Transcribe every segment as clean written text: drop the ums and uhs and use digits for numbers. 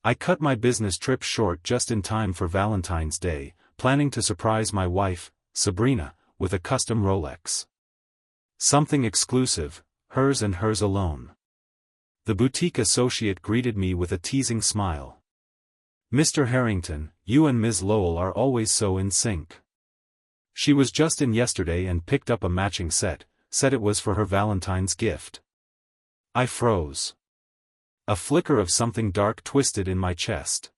I cut my business trip short just in time for Valentine's Day, planning to surprise my wife, Sabrina, with a custom Rolex. Something exclusive, hers and hers alone. The boutique associate greeted me with a teasing smile. "Mr. Harrington, you and Ms. Lowell are always so in sync." She was just in yesterday and picked up a matching set, said it was for her Valentine's gift. I froze. A flicker of something dark twisted in my chest.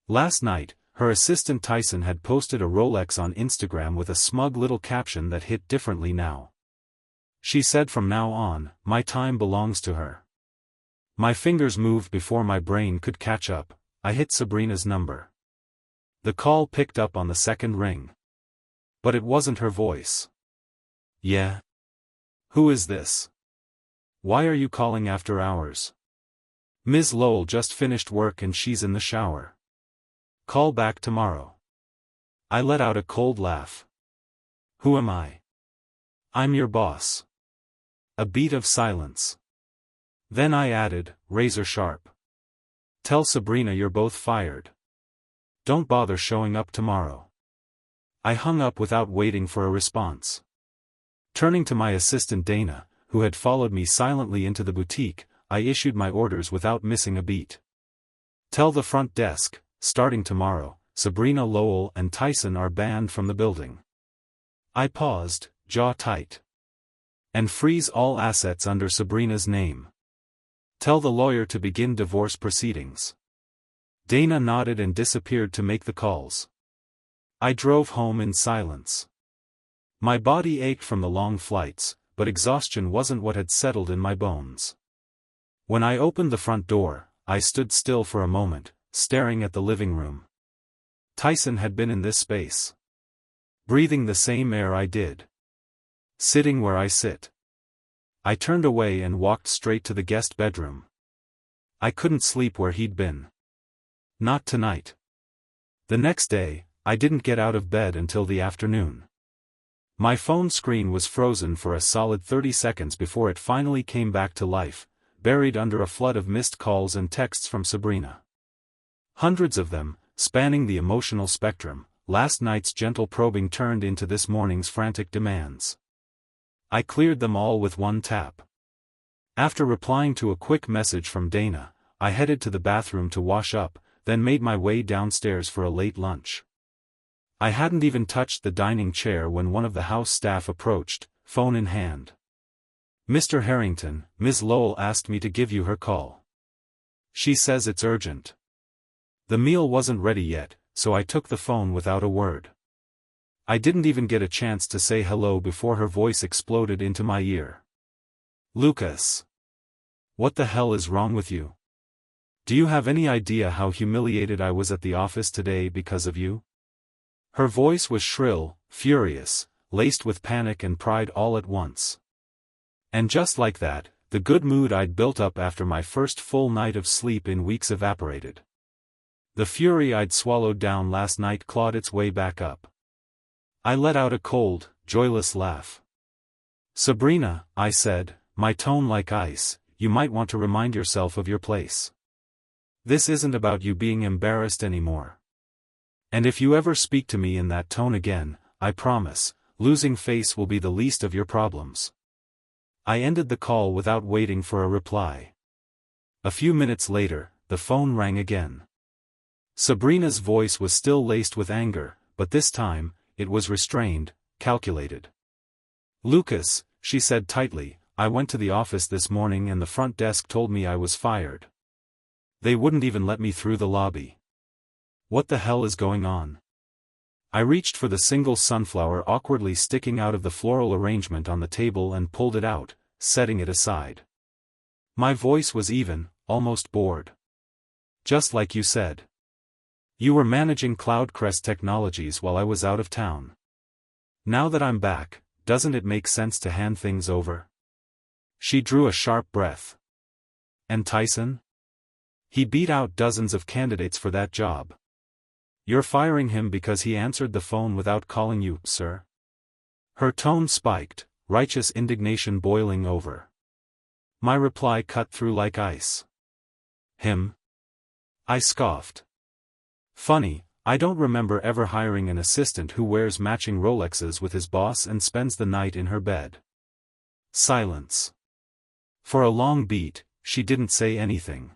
Last night, her assistant Tyson had posted a Rolex on Instagram with a smug little caption that hit differently now. She said from now on, my time belongs to her. My fingers moved before my brain could catch up. I hit Sabrina's number. The call picked up on the second ring. But it wasn't her voice. "Yeah? Who is this? Why are you calling after hours?" "Ms. Lowell just finished work and she's in the shower. Call back tomorrow." I let out a cold laugh. "Who am I?" "I'm your boss." A beat of silence. Then I added, razor sharp. "Tell Sabrina you're both fired. Don't bother showing up tomorrow." I hung up without waiting for a response. Turning to my assistant Dana, who had followed me silently into the boutique, I issued my orders without missing a beat. "Tell the front desk, starting tomorrow, Sabrina Lowell and Tyson are banned from the building." I paused, jaw tight. "And freeze all assets under Sabrina's name. Tell the lawyer to begin divorce proceedings." Dana nodded and disappeared to make the calls. I drove home in silence. My body ached from the long flights, but exhaustion wasn't what had settled in my bones. When I opened the front door, I stood still for a moment, staring at the living room. Tyson had been in this space. Breathing the same air I did. Sitting where I sit. I turned away and walked straight to the guest bedroom. I couldn't sleep where he'd been. Not tonight. The next day, I didn't get out of bed until the afternoon. My phone screen was frozen for a solid 30 seconds before it finally came back to life, buried under a flood of missed calls and texts from Sabrina. Hundreds of them, spanning the emotional spectrum. Last night's gentle probing turned into this morning's frantic demands. I cleared them all with one tap. After replying to a quick message from Dana, I headed to the bathroom to wash up, then made my way downstairs for a late lunch. I hadn't even touched the dining chair when one of the house staff approached, phone in hand. "Mr. Harrington, Ms. Lowell asked me to give you her call. She says it's urgent." The meal wasn't ready yet, so I took the phone without a word. I didn't even get a chance to say hello before her voice exploded into my ear. "Lucas. What the hell is wrong with you? Do you have any idea how humiliated I was at the office today because of you?" Her voice was shrill, furious, laced with panic and pride all at once. And just like that, the good mood I'd built up after my first full night of sleep in weeks evaporated. The fury I'd swallowed down last night clawed its way back up. I let out a cold, joyless laugh. "Sabrina," I said, my tone like ice, "you might want to remind yourself of your place. This isn't about you being embarrassed anymore. And if you ever speak to me in that tone again, I promise, losing face will be the least of your problems." I ended the call without waiting for a reply. A few minutes later, the phone rang again. Sabrina's voice was still laced with anger, but this time, it was restrained, calculated. "Lucas," she said tightly, "I went to the office this morning and the front desk told me I was fired. They wouldn't even let me through the lobby. What the hell is going on?" I reached for the single sunflower awkwardly sticking out of the floral arrangement on the table and pulled it out, setting it aside. My voice was even, almost bored. "Just like you said. You were managing Cloudcrest Technologies while I was out of town. Now that I'm back, doesn't it make sense to hand things over?" She drew a sharp breath. "And Tyson? He beat out dozens of candidates for that job. You're firing him because he answered the phone without calling you, sir?" Her tone spiked, righteous indignation boiling over. My reply cut through like ice. "Him? I scoffed. Funny, I don't remember ever hiring an assistant who wears matching Rolexes with his boss and spends the night in her bed. Silence. For a long beat, she didn't say anything.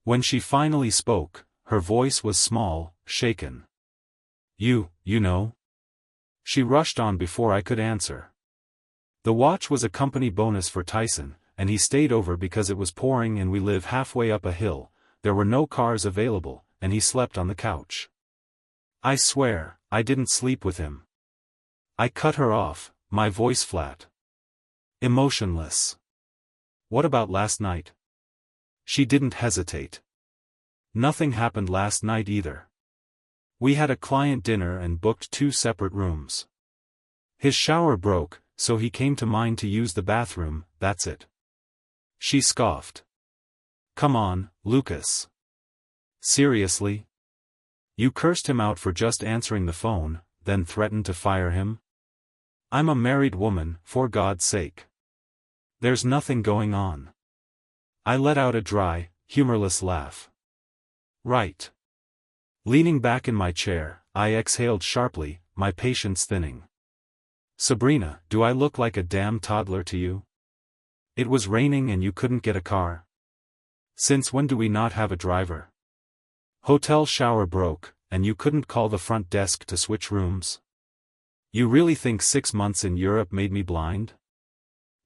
When she finally spoke, her voice was small, shaken. You know? She rushed on before I could answer. The watch was a company bonus for Tyson, and he stayed over because it was pouring and we live halfway up a hill, there were no cars available, and he slept on the couch. I swear, I didn't sleep with him. I cut her off, my voice flat. Emotionless. What about last night? She didn't hesitate. Nothing happened last night either. We had a client dinner and booked 2 separate rooms. His shower broke, so he came to mine to use the bathroom, that's it. She scoffed. Come on, Lucas. Seriously? You cursed him out for just answering the phone, then threatened to fire him? I'm a married woman, for God's sake. There's nothing going on. I let out a dry, humorless laugh. Right. Leaning back in my chair, I exhaled sharply, my patience thinning. Sabrina, do I look like a damn toddler to you? It was raining and you couldn't get a car. Since when do we not have a driver? Hotel shower broke, and you couldn't call the front desk to switch rooms? You really think 6 months in Europe made me blind?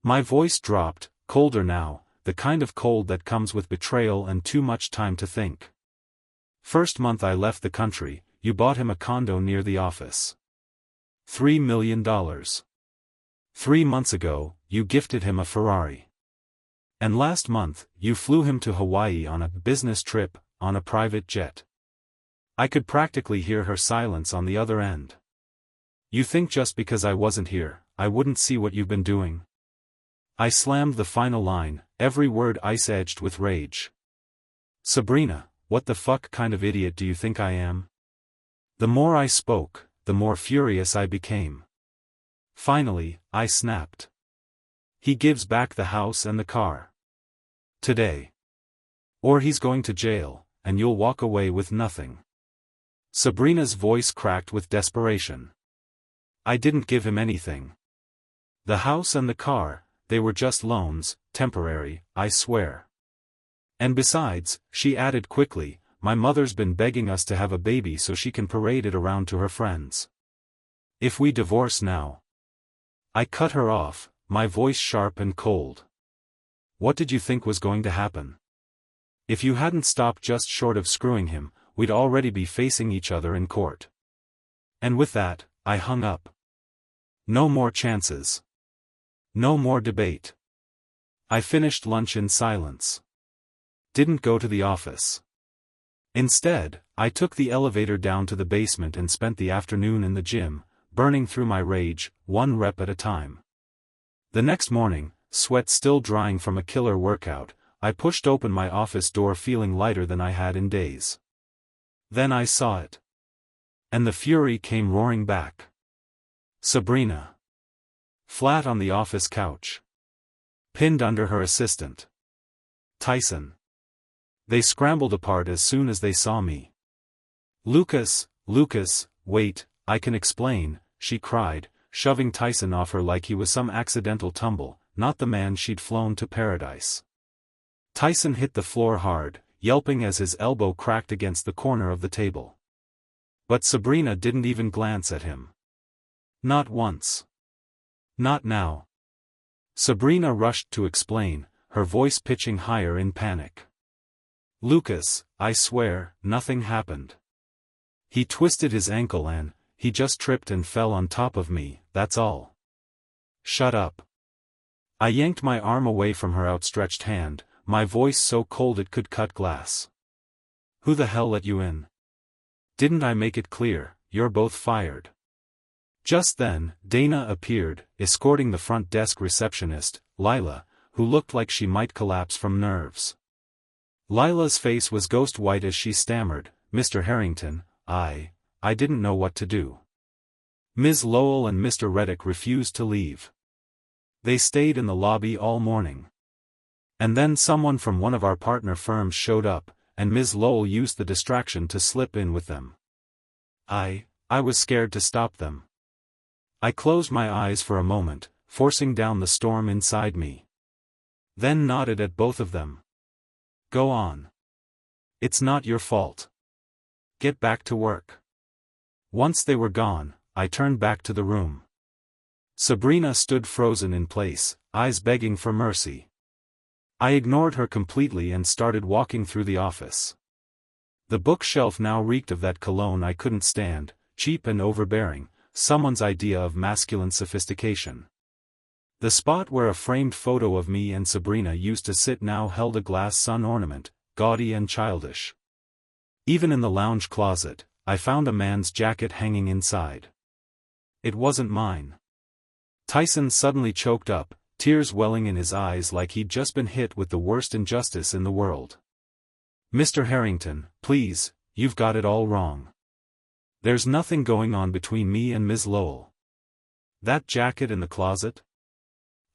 My voice dropped, colder now, the kind of cold that comes with betrayal and too much time to think. First month I left the country, you bought him a condo near the office. $3 million. 3 months ago, you gifted him a Ferrari. And last month, you flew him to Hawaii on a business trip, on a private jet. I could practically hear her silence on the other end. You think just because I wasn't here, I wouldn't see what you've been doing? I slammed the final line, every word ice-edged with rage. Sabrina, what the fuck kind of idiot do you think I am? The more I spoke, the more furious I became. Finally, I snapped. He gives back the house and the car. Today. Or he's going to jail, and you'll walk away with nothing. Sabrina's voice cracked with desperation. I didn't give him anything. The house and the car, they were just loans, temporary, I swear. And besides, she added quickly, my mother's been begging us to have a baby so she can parade it around to her friends. If we divorce now. I cut her off, my voice sharp and cold. What did you think was going to happen? If you hadn't stopped just short of screwing him, we'd already be facing each other in court. And with that, I hung up. No more chances. No more debate. I finished lunch in silence. Didn't go to the office. Instead, I took the elevator down to the basement and spent the afternoon in the gym, burning through my rage, 1 rep at a time. The next morning, sweat still drying from a killer workout, I pushed open my office door feeling lighter than I had in days. Then I saw it. And the fury came roaring back. Sabrina. Flat on the office couch. Pinned under her assistant. Tyson. They scrambled apart as soon as they saw me. Lucas, wait, I can explain, she cried, shoving Tyson off her like he was some accidental tumble, not the man she'd flown to paradise. Tyson hit the floor hard, yelping as his elbow cracked against the corner of the table. But Sabrina didn't even glance at him. Not once. Not now. Sabrina rushed to explain, her voice pitching higher in panic. Lucas, I swear, nothing happened. He twisted his ankle and, he just tripped and fell on top of me, that's all. Shut up. I yanked my arm away from her outstretched hand, my voice so cold it could cut glass. Who the hell let you in? Didn't I make it clear, you're both fired? Just then, Dana appeared, escorting the front desk receptionist, Lila, who looked like she might collapse from nerves. Lila's face was ghost white as she stammered, Mr. Harrington, I didn't know what to do. Ms. Lowell and Mr. Reddick refused to leave. They stayed in the lobby all morning. And then someone from one of our partner firms showed up, and Ms. Lowell used the distraction to slip in with them. I was scared to stop them. I closed my eyes for a moment, forcing down the storm inside me. Then nodded at both of them. Go on. It's not your fault. Get back to work. Once they were gone, I turned back to the room. Sabrina stood frozen in place, eyes begging for mercy. I ignored her completely and started walking through the office. The bookshelf now reeked of that cologne I couldn't stand, cheap and overbearing, someone's idea of masculine sophistication. The spot where a framed photo of me and Sabrina used to sit now held a glass sun ornament, gaudy and childish. Even in the lounge closet, I found a man's jacket hanging inside. It wasn't mine. Tyson suddenly choked up, tears welling in his eyes like he'd just been hit with the worst injustice in the world. Mr. Harrington, please, you've got it all wrong. There's nothing going on between me and Ms. Lowell. That jacket in the closet?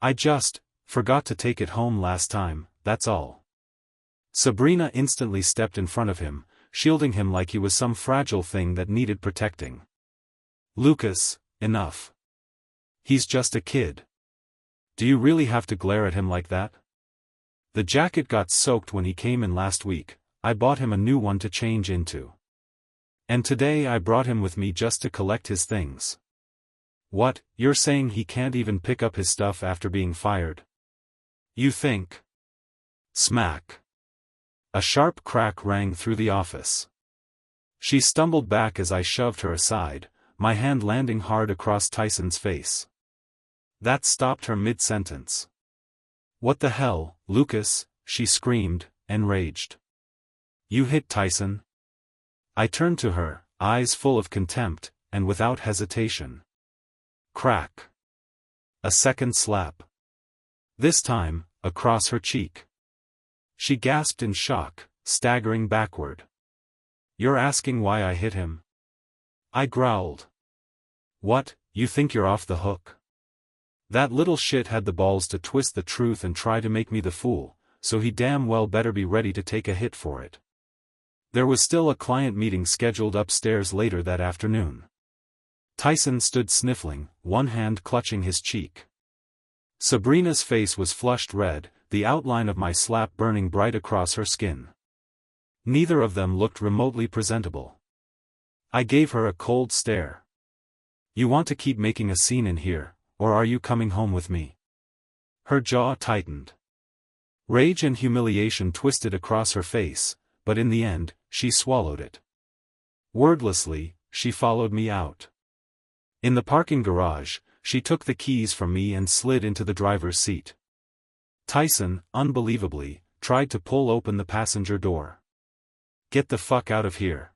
I just forgot to take it home last time, that's all. Sabrina instantly stepped in front of him, shielding him like he was some fragile thing that needed protecting. Lucas, enough. He's just a kid. Do you really have to glare at him like that? The jacket got soaked when he came in last week. I bought him a new one to change into. And today I brought him with me just to collect his things. What, you're saying he can't even pick up his stuff after being fired? You think? Smack. A sharp crack rang through the office. She stumbled back as I shoved her aside, my hand landing hard across Tyson's face. That stopped her mid-sentence. What the hell, Lucas, she screamed, enraged. You hit Tyson? I turned to her, eyes full of contempt, and without hesitation. Crack. A second slap. This time, across her cheek. She gasped in shock, staggering backward. You're asking why I hit him? I growled. What, you think you're off the hook? That little shit had the balls to twist the truth and try to make me the fool, so he damn well better be ready to take a hit for it. There was still a client meeting scheduled upstairs later that afternoon. Tyson stood sniffling, one hand clutching his cheek. Sabrina's face was flushed red, the outline of my slap burning bright across her skin. Neither of them looked remotely presentable. I gave her a cold stare. You want to keep making a scene in here, or are you coming home with me? Her jaw tightened. Rage and humiliation twisted across her face, but in the end, she swallowed it. Wordlessly, she followed me out. In the parking garage, she took the keys from me and slid into the driver's seat. Tyson, unbelievably, tried to pull open the passenger door. Get the fuck out of here.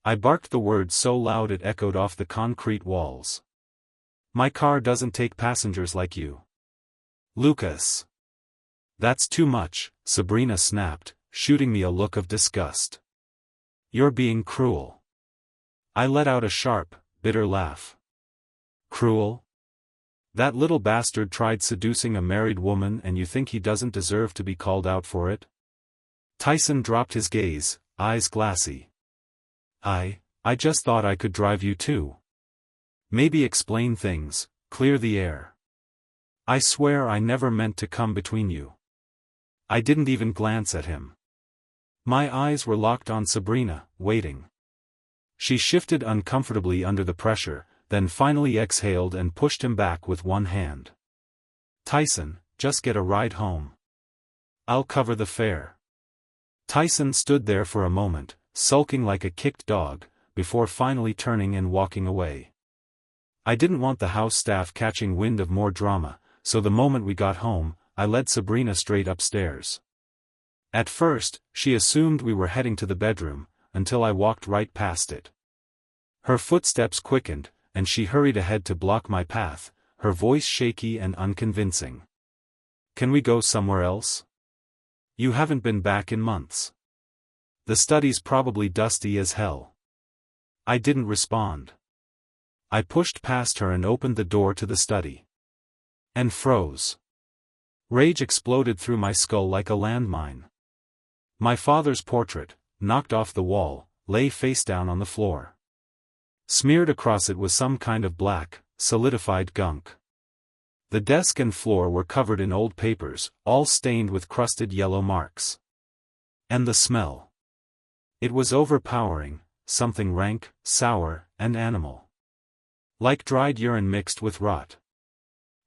I barked the word so loud it echoed off the concrete walls. My car doesn't take passengers like you. Lucas. That's too much, Sabrina snapped, shooting me a look of disgust. You're being cruel. I let out a sharp, bitter laugh. Cruel? That little bastard tried seducing a married woman and you think he doesn't deserve to be called out for it? Tyson dropped his gaze, eyes glassy. I just thought I could drive you too. Maybe explain things, clear the air. I swear I never meant to come between you. I didn't even glance at him. My eyes were locked on Sabrina, waiting. She shifted uncomfortably under the pressure, then finally exhaled and pushed him back with one hand. Tyson, just get a ride home. I'll cover the fare. Tyson stood there for a moment, sulking like a kicked dog, before finally turning and walking away. I didn't want the house staff catching wind of more drama, so the moment we got home, I led Sabrina straight upstairs. At first, she assumed we were heading to the bedroom, until I walked right past it. Her footsteps quickened, and she hurried ahead to block my path, her voice shaky and unconvincing. Can we go somewhere else? You haven't been back in months. The study's probably dusty as hell. I didn't respond. I pushed past her and opened the door to the study. And froze. Rage exploded through my skull like a landmine. My father's portrait, knocked off the wall, lay face down on the floor. Smeared across it was some kind of black, solidified gunk. The desk and floor were covered in old papers, all stained with crusted yellow marks. And the smell. It was overpowering, something rank, sour, and animal. Like dried urine mixed with rot.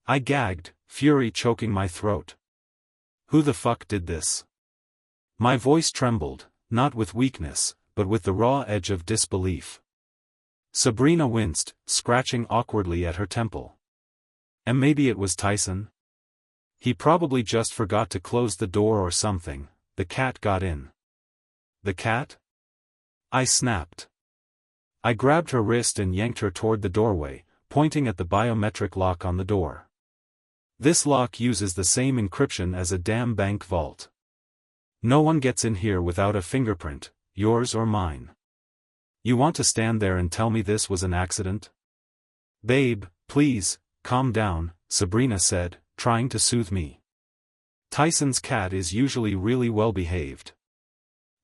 I gagged, fury choking my throat. Who the fuck did this? My voice trembled, not with weakness, but with the raw edge of disbelief. Sabrina winced, scratching awkwardly at her temple. And maybe it was Tyson? He probably just forgot to close the door or something. The cat got in. The cat? I snapped. I grabbed her wrist and yanked her toward the doorway, pointing at the biometric lock on the door. This lock uses the same encryption as a damn bank vault. No one gets in here without a fingerprint, yours or mine. You want to stand there and tell me this was an accident? Babe, please, calm down, Sabrina said, trying to soothe me. Tyson's cat is usually really well behaved.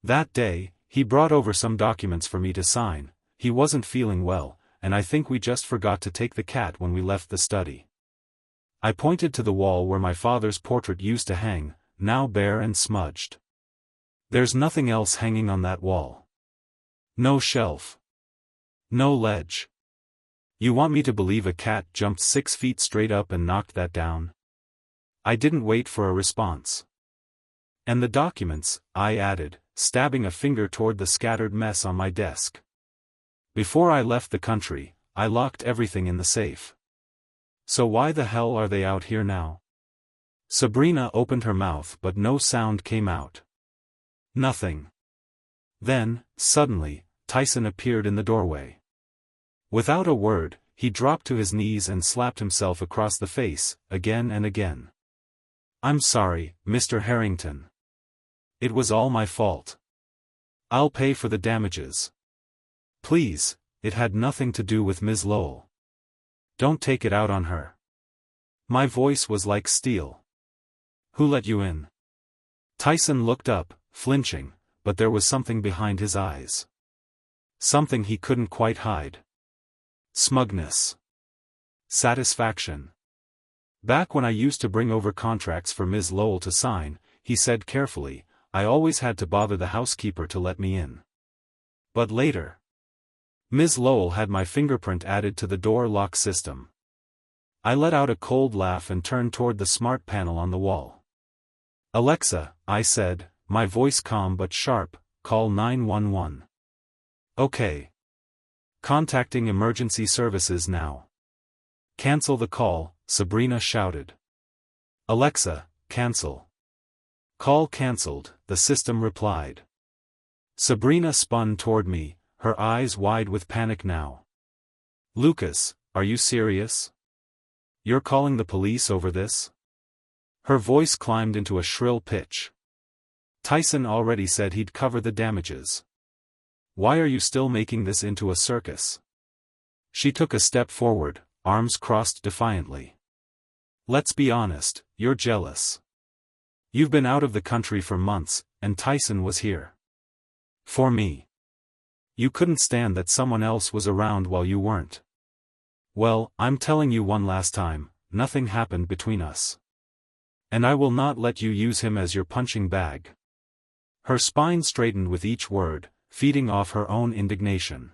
That day, he brought over some documents for me to sign. He wasn't feeling well, and I think we just forgot to take the cat when we left the study. I pointed to the wall where my father's portrait used to hang, now bare and smudged. There's nothing else hanging on that wall. No shelf. No ledge. You want me to believe a cat jumped 6 feet straight up and knocked that down? I didn't wait for a response. And the documents, I added, stabbing a finger toward the scattered mess on my desk. Before I left the country, I locked everything in the safe. So why the hell are they out here now? Sabrina opened her mouth but no sound came out. Nothing. Then, suddenly, Tyson appeared in the doorway. Without a word, he dropped to his knees and slapped himself across the face, again and again. I'm sorry, Mr. Harrington. It was all my fault. I'll pay for the damages. Please, it had nothing to do with Ms. Lowell. Don't take it out on her. My voice was like steel. Who let you in? Tyson looked up, flinching, but there was something behind his eyes. Something he couldn't quite hide. Smugness. Satisfaction. Back when I used to bring over contracts for Ms. Lowell to sign, he said carefully, I always had to bother the housekeeper to let me in. But later, Ms. Lowell had my fingerprint added to the door lock system. I let out a cold laugh and turned toward the smart panel on the wall. Alexa, I said, my voice calm but sharp, call 911. Okay. Contacting emergency services now. Cancel the call, Sabrina shouted. Alexa, cancel. Call cancelled, the system replied. Sabrina spun toward me, her eyes wide with panic now. Lucas, are you serious? You're calling the police over this? Her voice climbed into a shrill pitch. Tyson already said he'd cover the damages. Why are you still making this into a circus? She took a step forward, arms crossed defiantly. Let's be honest, you're jealous. You've been out of the country for months, and Tyson was here. For me. You couldn't stand that someone else was around while you weren't. Well, I'm telling you one last time, nothing happened between us. And I will not let you use him as your punching bag. Her spine straightened with each word, feeding off her own indignation.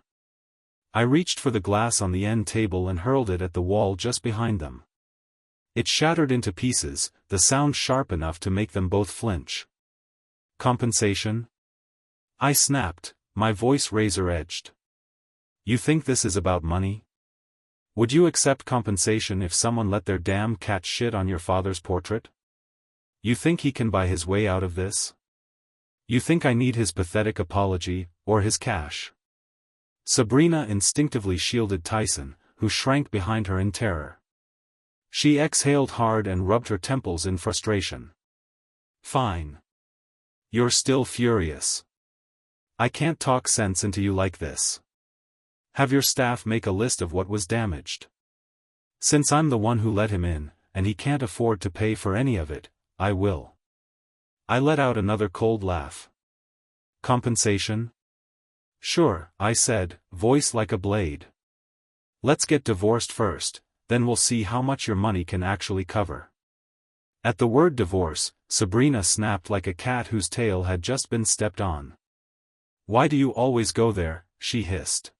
I reached for the glass on the end table and hurled it at the wall just behind them. It shattered into pieces, the sound sharp enough to make them both flinch. Compensation? I snapped, my voice razor-edged. You think this is about money? Would you accept compensation if someone let their damn cat shit on your father's portrait? You think he can buy his way out of this? You think I need his pathetic apology, or his cash? Sabrina instinctively shielded Tyson, who shrank behind her in terror. She exhaled hard and rubbed her temples in frustration. Fine. You're still furious. I can't talk sense into you like this. Have your staff make a list of what was damaged. Since I'm the one who let him in, and he can't afford to pay for any of it, I will. I let out another cold laugh. Compensation? Sure, I said, voice like a blade. Let's get divorced first, then we'll see how much your money can actually cover. At the word divorce, Sabrina snapped like a cat whose tail had just been stepped on. Why do you always go there? She hissed.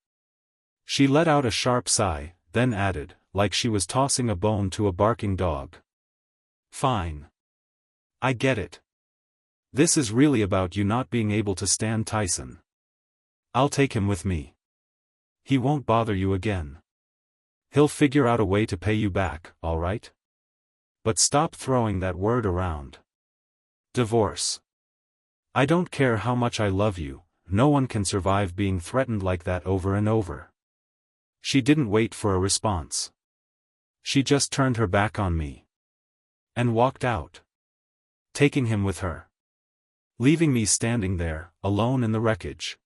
She let out a sharp sigh, then added, like she was tossing a bone to a barking dog. Fine. I get it. This is really about you not being able to stand Tyson. I'll take him with me. He won't bother you again. He'll figure out a way to pay you back, all right? But stop throwing that word around. Divorce. I don't care how much I love you, no one can survive being threatened like that over and over. She didn't wait for a response. She just turned her back on me. And walked out. Taking him with her. Leaving me standing there, alone in the wreckage.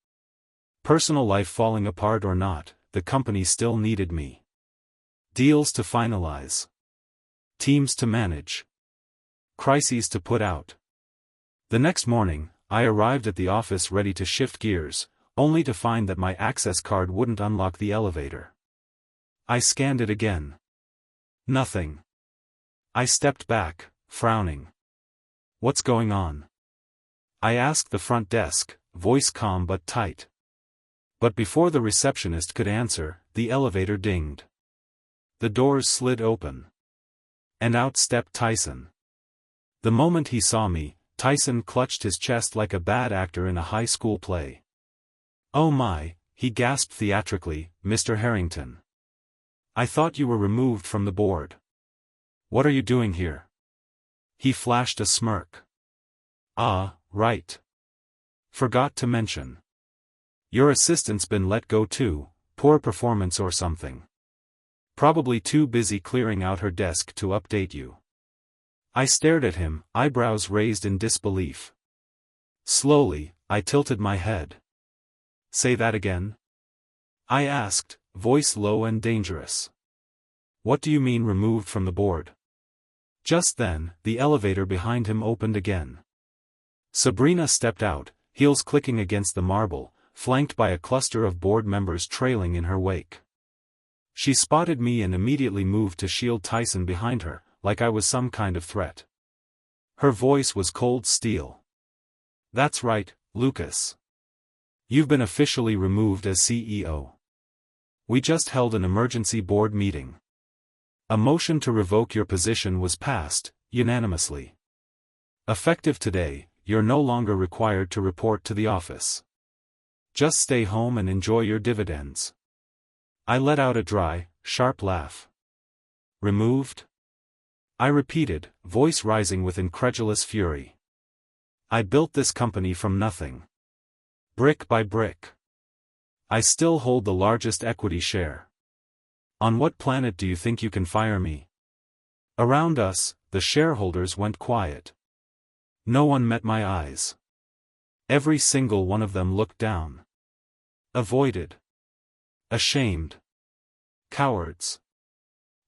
Personal life falling apart or not, the company still needed me. Deals to finalize. Teams to manage. Crises to put out. The next morning, I arrived at the office ready to shift gears, only to find that my access card wouldn't unlock the elevator. I scanned it again. Nothing. I stepped back, frowning. What's going on? I asked the front desk, voice calm but tight. But before the receptionist could answer, the elevator dinged. The doors slid open. And out stepped Tyson. The moment he saw me, Tyson clutched his chest like a bad actor in a high school play. Oh my, he gasped theatrically, Mr. Harrington. I thought you were removed from the board. What are you doing here? He flashed a smirk. Ah, right. Forgot to mention. Your assistant's been let go too, poor performance or something. Probably too busy clearing out her desk to update you. I stared at him, eyebrows raised in disbelief. Slowly, I tilted my head. Say that again? I asked, voice low and dangerous. What do you mean removed from the board? Just then, the elevator behind him opened again. Sabrina stepped out, heels clicking against the marble, flanked by a cluster of board members trailing in her wake. She spotted me and immediately moved to shield Tyson behind her, like I was some kind of threat. Her voice was cold steel. That's right, Lucas. You've been officially removed as CEO. We just held an emergency board meeting. A motion to revoke your position was passed, unanimously. Effective today, you're no longer required to report to the office. Just stay home and enjoy your dividends. I let out a dry, sharp laugh. Removed? I repeated, voice rising with incredulous fury. I built this company from nothing. Brick by brick. I still hold the largest equity share. On what planet do you think you can fire me? Around us, the shareholders went quiet. No one met my eyes. Every single one of them looked down. Avoided. Ashamed. Cowards.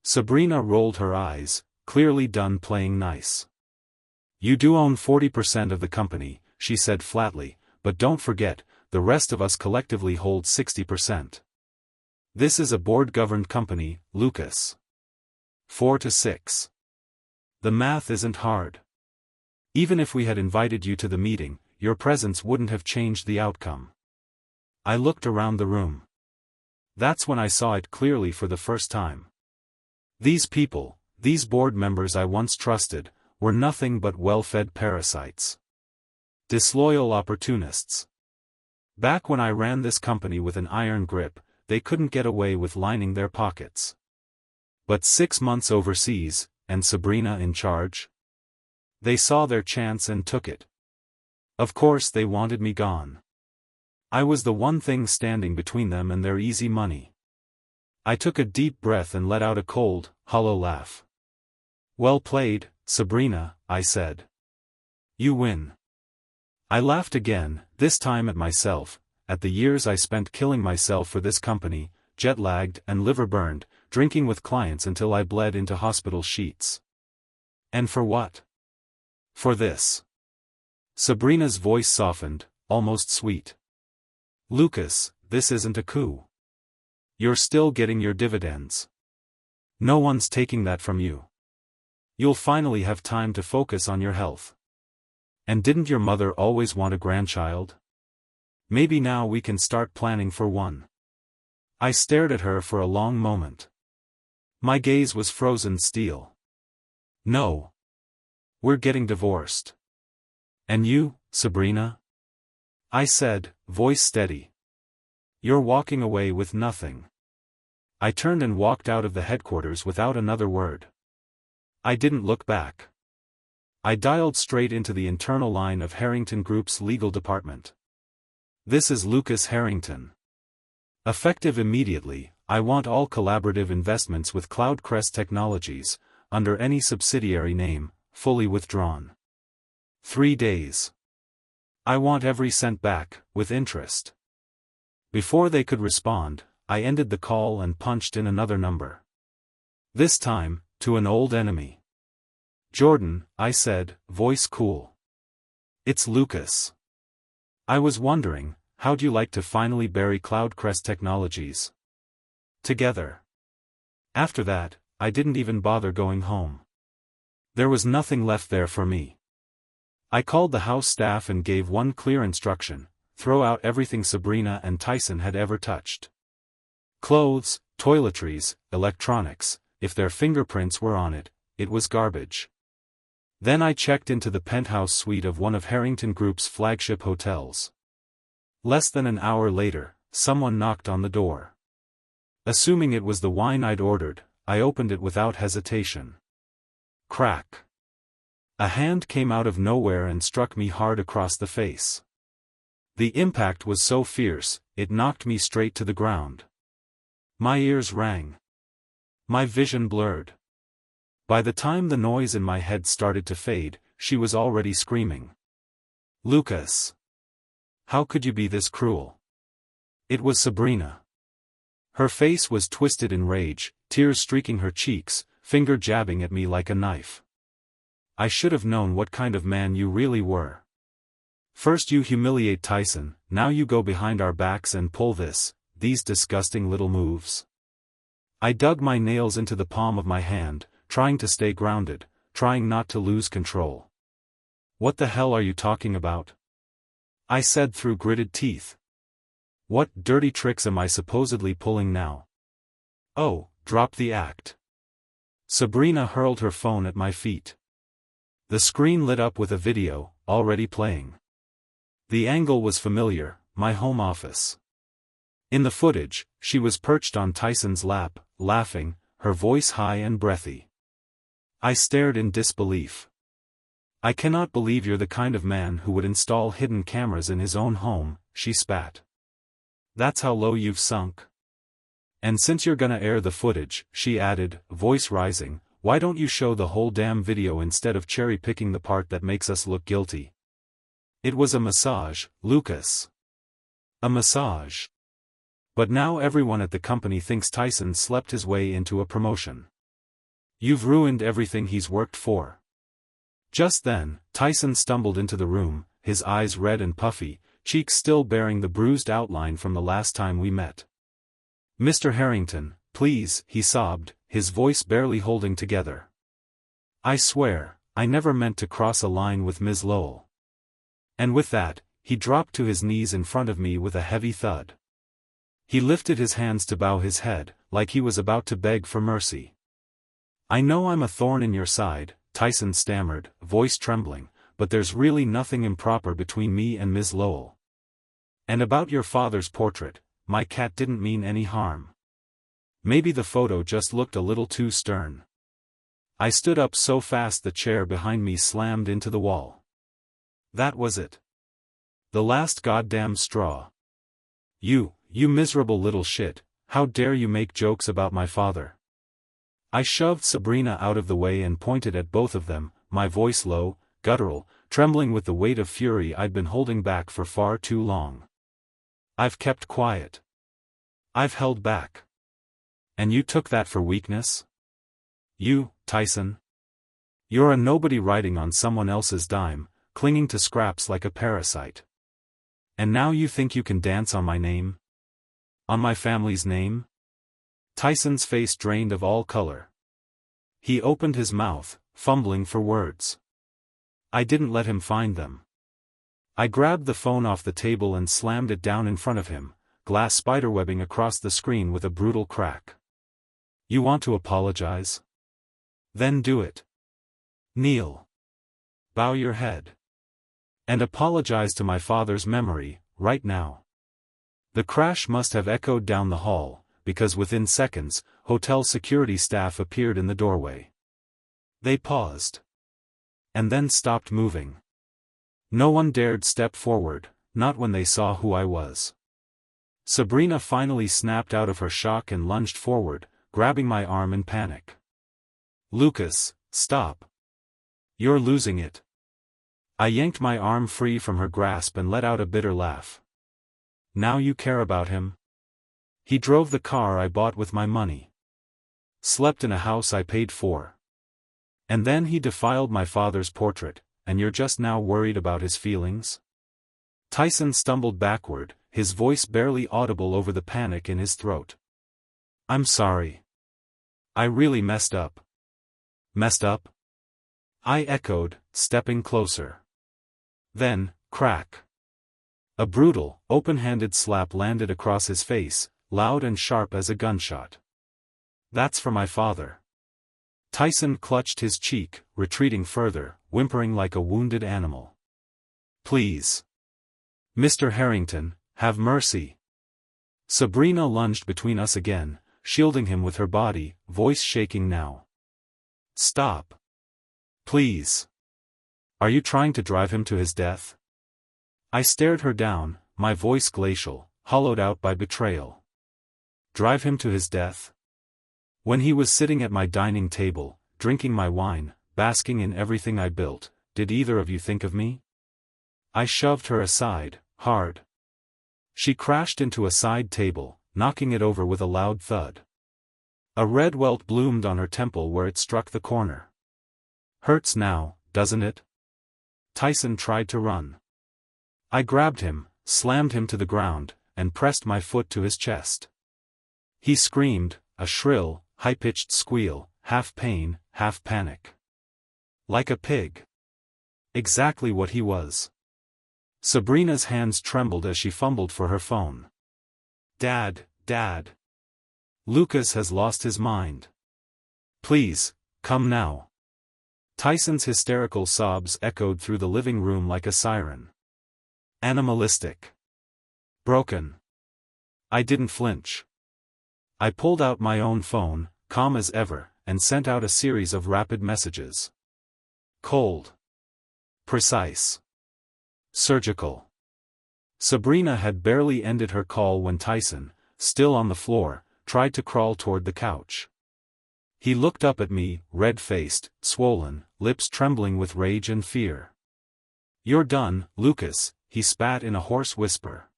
Sabrina rolled her eyes, clearly done playing nice. You do own 40% of the company, she said flatly, but don't forget, the rest of us collectively hold 60%. This is a board-governed company, Lucas. 4 to 6. The math isn't hard. Even if we had invited you to the meeting, your presence wouldn't have changed the outcome. I looked around the room. That's when I saw it clearly for the first time. These people, these board members I once trusted, were nothing but well-fed parasites. Disloyal opportunists. Back when I ran this company with an iron grip, they couldn't get away with lining their pockets. But 6 months overseas, and Sabrina in charge? They saw their chance and took it. Of course they wanted me gone. I was the one thing standing between them and their easy money. I took a deep breath and let out a cold, hollow laugh. Well played, Sabrina, I said. You win. I laughed again, this time at myself, at the years I spent killing myself for this company, jet-lagged and liver-burned, drinking with clients until I bled into hospital sheets. And for what? For this. Sabrina's voice softened, almost sweet. Lucas, this isn't a coup. You're still getting your dividends. No one's taking that from you. You'll finally have time to focus on your health. And didn't your mother always want a grandchild? Maybe now we can start planning for one. I stared at her for a long moment. My gaze was frozen steel. No. We're getting divorced. And you, Sabrina? I said, voice steady. You're walking away with nothing. I turned and walked out of the headquarters without another word. I didn't look back. I dialed straight into the internal line of Harrington Group's legal department. This is Lucas Harrington. Effective immediately, I want all collaborative investments with Cloudcrest Technologies, under any subsidiary name, fully withdrawn. 3 days. I want every cent back, with interest. Before they could respond, I ended the call and punched in another number. This time, to an old enemy. Jordan, I said, voice cool. It's Lucas. I was wondering, how'd you like to finally bury Cloudcrest Technologies? Together. After that, I didn't even bother going home. There was nothing left there for me. I called the house staff and gave one clear instruction: throw out everything Sabrina and Tyson had ever touched. Clothes, toiletries, electronics, if their fingerprints were on it, it was garbage. Then I checked into the penthouse suite of one of Harrington Group's flagship hotels. Less than an hour later, someone knocked on the door. Assuming it was the wine I'd ordered, I opened it without hesitation. Crack. A hand came out of nowhere and struck me hard across the face. The impact was so fierce, it knocked me straight to the ground. My ears rang. My vision blurred. By the time the noise in my head started to fade, she was already screaming. Lucas! How could you be this cruel? It was Sabrina. Her face was twisted in rage, tears streaking her cheeks, finger jabbing at me like a knife. I should have known what kind of man you really were. First you humiliate Tyson, now you go behind our backs and pull these disgusting little moves. I dug my nails into the palm of my hand, trying to stay grounded, trying not to lose control. What the hell are you talking about? I said through gritted teeth. What dirty tricks am I supposedly pulling now? Oh, drop the act. Sabrina hurled her phone at my feet. The screen lit up with a video, already playing. The angle was familiar, my home office. In the footage, she was perched on Tyson's lap, laughing, her voice high and breathy. I stared in disbelief. I cannot believe you're the kind of man who would install hidden cameras in his own home, she spat. That's how low you've sunk. And since you're gonna air the footage, she added, voice rising, why don't you show the whole damn video instead of cherry-picking the part that makes us look guilty? It was a massage, Lucas. A massage. But now everyone at the company thinks Tyson slept his way into a promotion. You've ruined everything he's worked for. Just then, Tyson stumbled into the room, his eyes red and puffy, cheeks still bearing the bruised outline from the last time we met. Mr. Harrington, please, he sobbed, his voice barely holding together. I swear, I never meant to cross a line with Ms. Lowell. And with that, he dropped to his knees in front of me with a heavy thud. He lifted his hands to bow his head, like he was about to beg for mercy. I know I'm a thorn in your side, Tyson stammered, voice trembling, but there's really nothing improper between me and Ms. Lowell. And about your father's portrait, my cat didn't mean any harm. Maybe the photo just looked a little too stern. I stood up so fast the chair behind me slammed into the wall. That was it. The last goddamn straw. You miserable little shit, how dare you make jokes about my father? I shoved Sabrina out of the way and pointed at both of them, my voice low, guttural, trembling with the weight of fury I'd been holding back for far too long. I've kept quiet. I've held back. And you took that for weakness? You, Tyson? You're a nobody riding on someone else's dime, clinging to scraps like a parasite. And now you think you can dance on my name? On my family's name? Tyson's face drained of all color. He opened his mouth, fumbling for words. I didn't let him find them. I grabbed the phone off the table and slammed it down in front of him, glass spiderwebbing across the screen with a brutal crack. You want to apologize? Then do it. Kneel. Bow your head. And apologize to my father's memory, right now. The crash must have echoed down the hall, because within seconds, hotel security staff appeared in the doorway. They paused. And then stopped moving. No one dared step forward, not when they saw who I was. Sabrina finally snapped out of her shock and lunged forward, grabbing my arm in panic. Lucas, stop. You're losing it. I yanked my arm free from her grasp and let out a bitter laugh. Now you care about him? He drove the car I bought with my money. Slept in a house I paid for. And then he defiled my father's portrait, and you're just now worried about his feelings? Tyson stumbled backward, his voice barely audible over the panic in his throat. I'm sorry. I really messed up. Messed up? I echoed, stepping closer. Then, crack. A brutal, open-handed slap landed across his face, loud and sharp as a gunshot. That's for my father. Tyson clutched his cheek, retreating further, whimpering like a wounded animal. Please. Mr. Harrington, have mercy. Sabrina lunged between us again, shielding him with her body, voice shaking now. Stop. Please. Are you trying to drive him to his death? I stared her down, my voice glacial, hollowed out by betrayal. Drive him to his death? When he was sitting at my dining table, drinking my wine, basking in everything I built, did either of you think of me? I shoved her aside, hard. She crashed into a side table, knocking it over with a loud thud. A red welt bloomed on her temple where it struck the corner. Hurts now, doesn't it? Tyson tried to run. I grabbed him, slammed him to the ground, and pressed my foot to his chest. He screamed, a shrill, high-pitched squeal, half pain, half panic. Like a pig. Exactly what he was. Sabrina's hands trembled as she fumbled for her phone. Dad, Dad. Lucas has lost his mind. Please, come now. Tyson's hysterical sobs echoed through the living room like a siren. Animalistic. Broken. I didn't flinch. I pulled out my own phone, calm as ever, and sent out a series of rapid messages. Cold. Precise. Surgical. Sabrina had barely ended her call when Tyson, still on the floor, tried to crawl toward the couch. He looked up at me, red-faced, swollen, lips trembling with rage and fear. You're done, Lucas, he spat in a hoarse whisper.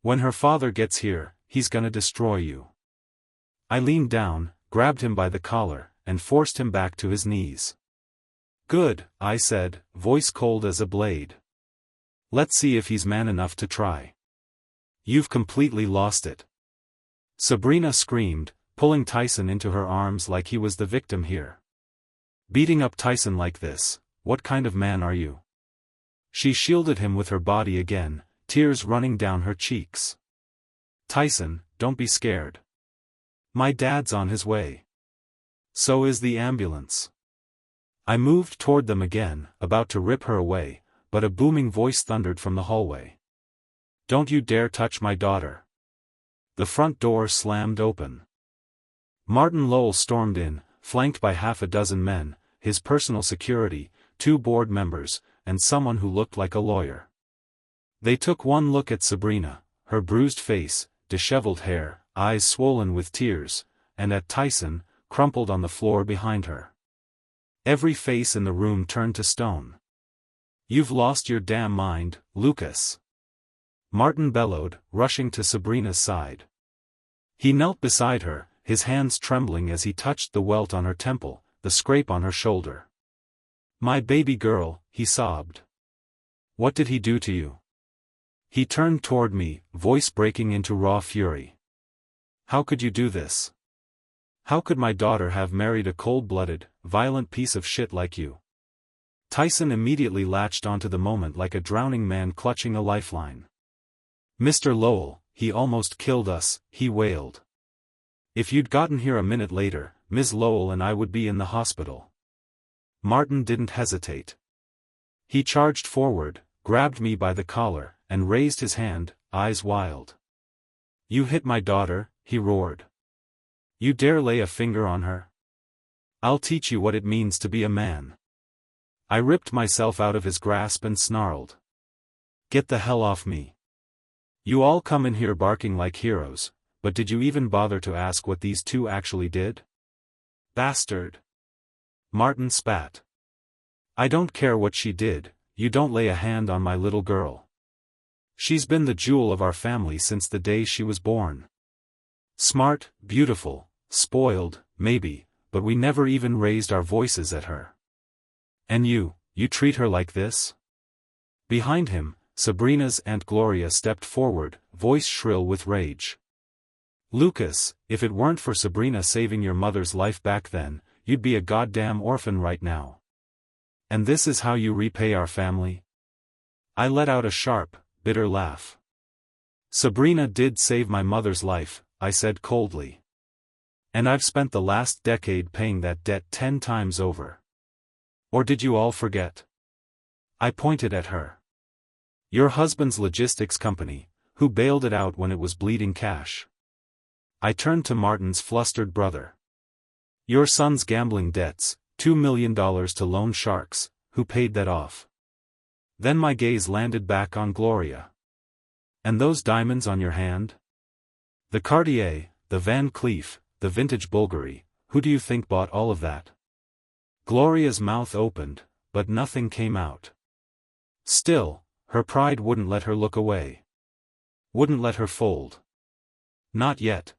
When her father gets here, he's gonna destroy you. I leaned down, grabbed him by the collar, and forced him back to his knees. Good, I said, voice cold as a blade. Let's see if he's man enough to try. You've completely lost it. Sabrina screamed, pulling Tyson into her arms like he was the victim here. Beating up Tyson like this, what kind of man are you? She shielded him with her body again, tears running down her cheeks. Tyson, don't be scared. My dad's on his way. So is the ambulance. I moved toward them again, about to rip her away, but a booming voice thundered from the hallway. Don't you dare touch my daughter. The front door slammed open. Martin Lowell stormed in, flanked by half a dozen men, his personal security, 2 board members, and someone who looked like a lawyer. They took one look at Sabrina, her bruised face, disheveled hair, eyes swollen with tears, and at Tyson, crumpled on the floor behind her. Every face in the room turned to stone. You've lost your damn mind, Lucas. Martin bellowed, rushing to Sabrina's side. He knelt beside her, his hands trembling as he touched the welt on her temple, the scrape on her shoulder. My baby girl, he sobbed. What did he do to you? He turned toward me, voice breaking into raw fury. How could you do this? How could my daughter have married a cold-blooded, violent piece of shit like you? Tyson immediately latched onto the moment like a drowning man clutching a lifeline. Mr. Lowell, he almost killed us, he wailed. If you'd gotten here a minute later, Ms. Lowell and I would be in the hospital. Martin didn't hesitate. He charged forward, grabbed me by the collar, and raised his hand, eyes wild. You hit my daughter, he roared. You dare lay a finger on her? I'll teach you what it means to be a man. I ripped myself out of his grasp and snarled. Get the hell off me. You all come in here barking like heroes, but did you even bother to ask what these two actually did? Bastard. Martin spat. I don't care what she did, you don't lay a hand on my little girl. She's been the jewel of our family since the day she was born. Smart, beautiful, spoiled, maybe, but we never even raised our voices at her. And you treat her like this? Behind him, Sabrina's Aunt Gloria stepped forward, voice shrill with rage. Lucas, if it weren't for Sabrina saving your mother's life back then, you'd be a goddamn orphan right now. And this is how you repay our family? I let out a sharp, bitter laugh. Sabrina did save my mother's life, I said coldly. And I've spent the last decade paying that debt 10 times over. Or did you all forget? I pointed at her. Your husband's logistics company, who bailed it out when it was bleeding cash. I turned to Martin's flustered brother. Your son's gambling debts, $2 million to loan sharks, who paid that off? Then my gaze landed back on Gloria. And those diamonds on your hand? The Cartier, the Van Cleef, the vintage Bulgari, who do you think bought all of that? Gloria's mouth opened, but nothing came out. Still, her pride wouldn't let her look away. Wouldn't let her fold. Not yet.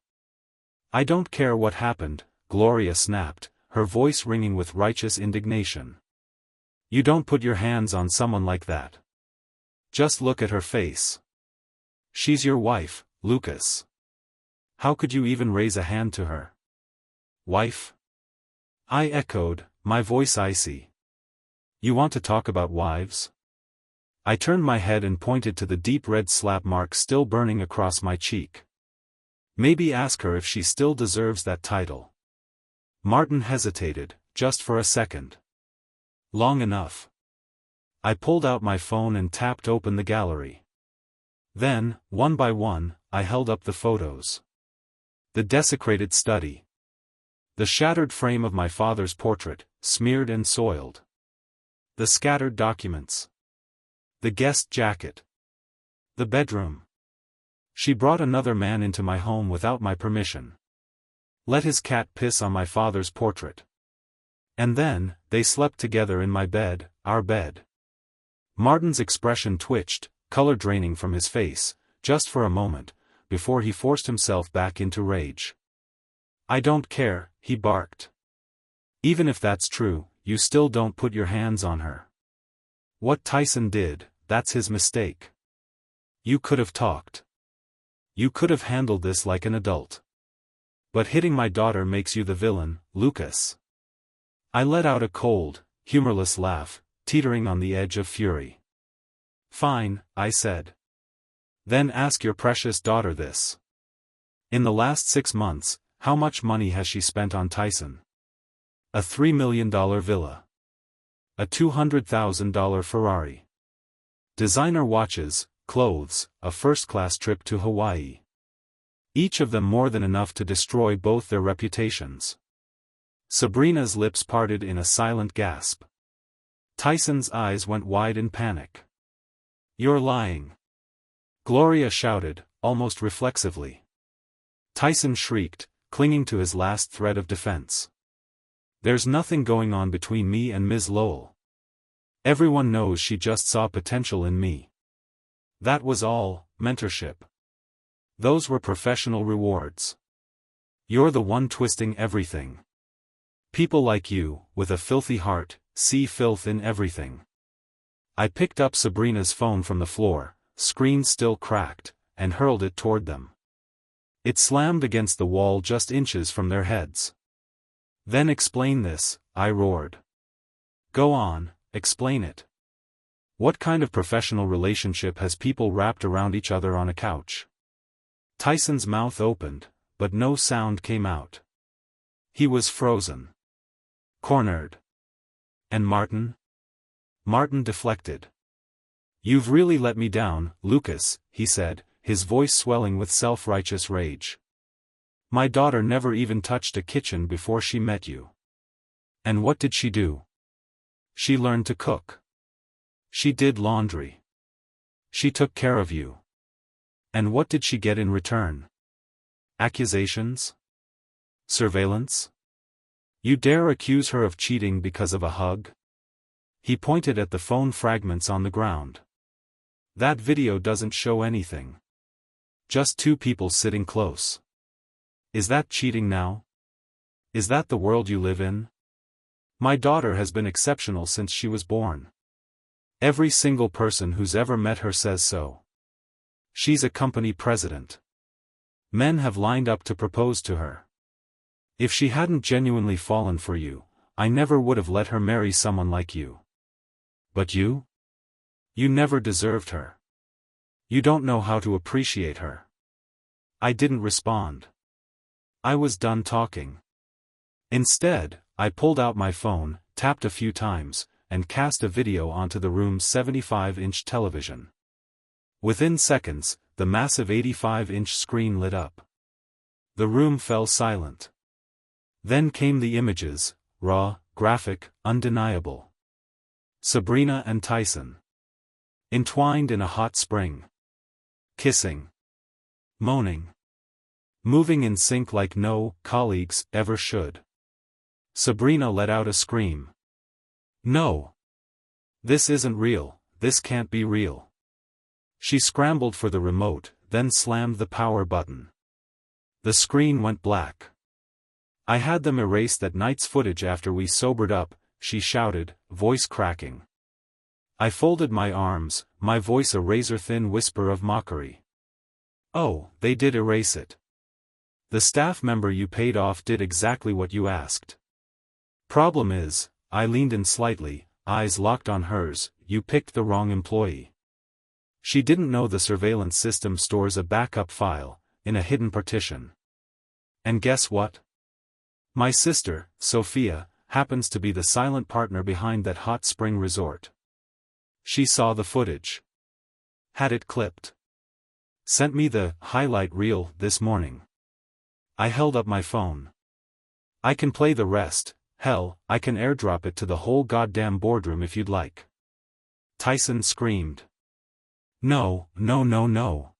I don't care what happened, Gloria snapped, her voice ringing with righteous indignation. You don't put your hands on someone like that. Just look at her face. She's your wife, Lucas. How could you even raise a hand to her? Wife? I echoed, my voice icy. You want to talk about wives? I turned my head and pointed to the deep red slap mark still burning across my cheek. Maybe ask her if she still deserves that title. Martin hesitated, just for a second. Long enough. I pulled out my phone and tapped open the gallery. Then, one by one, I held up the photos. The desecrated study. The shattered frame of my father's portrait, smeared and soiled. The scattered documents. The guest jacket. The bedroom. She brought another man into my home without my permission. Let his cat piss on my father's portrait. And then, they slept together in my bed, our bed. Martin's expression twitched, color draining from his face, just for a moment, before he forced himself back into rage. I don't care, he barked. Even if that's true, you still don't put your hands on her. What Tyson did, that's his mistake. You could have talked. You could have handled this like an adult. But hitting my daughter makes you the villain, Lucas. I let out a cold, humorless laugh, teetering on the edge of fury. Fine, I said. Then ask your precious daughter this. In the last 6 months, how much money has she spent on Tyson? A $3 million villa. A $200,000 Ferrari. Designer watches, clothes, a first-class trip to Hawaii. Each of them more than enough to destroy both their reputations. Sabrina's lips parted in a silent gasp. Tyson's eyes went wide in panic. You're lying. Gloria shouted, almost reflexively. Tyson shrieked, clinging to his last thread of defense. There's nothing going on between me and Ms. Lowell. Everyone knows she just saw potential in me. That was all, mentorship. Those were professional rewards. You're the one twisting everything. People like you, with a filthy heart, see filth in everything. I picked up Sabrina's phone from the floor, screen still cracked, and hurled it toward them. It slammed against the wall just inches from their heads. "Then explain this," I roared. "Go on, explain it. What kind of professional relationship has people wrapped around each other on a couch?" Tyson's mouth opened, but no sound came out. He was frozen. Cornered. "And Martin?" Martin deflected. "You've really let me down, Lucas," he said, his voice swelling with self-righteous rage. "My daughter never even touched a kitchen before she met you. And what did she do? She learned to cook. She did laundry. She took care of you. And what did she get in return? Accusations? Surveillance? You dare accuse her of cheating because of a hug?" He pointed at the phone fragments on the ground. "That video doesn't show anything. Just two people sitting close. Is that cheating now? Is that the world you live in? My daughter has been exceptional since she was born. Every single person who's ever met her says so. She's a company president. Men have lined up to propose to her. If she hadn't genuinely fallen for you, I never would have let her marry someone like you. But you? You never deserved her. You don't know how to appreciate her." I didn't respond. I was done talking. Instead, I pulled out my phone, tapped a few times, and cast a video onto the room's 75-inch television. Within seconds, the massive 85-inch screen lit up. The room fell silent. Then came the images, raw, graphic, undeniable. Sabrina and Tyson. Entwined in a hot spring. Kissing. Moaning. Moving in sync like no colleagues ever should. Sabrina let out a scream. "No! This isn't real, this can't be real." She scrambled for the remote, then slammed the power button. The screen went black. "I had them erase that night's footage after we sobered up," she shouted, voice cracking. I folded my arms, my voice a razor-thin whisper of mockery. "Oh, they did erase it. The staff member you paid off did exactly what you asked. Problem is," I leaned in slightly, eyes locked on hers, "you picked the wrong employee. She didn't know the surveillance system stores a backup file, in a hidden partition. And guess what? My sister, Sophia, happens to be the silent partner behind that hot spring resort. She saw the footage. Had it clipped. Sent me the highlight reel this morning." I held up my phone. "I can play the rest, hell, I can airdrop it to the whole goddamn boardroom if you'd like." Tyson screamed. "No, no, no, no."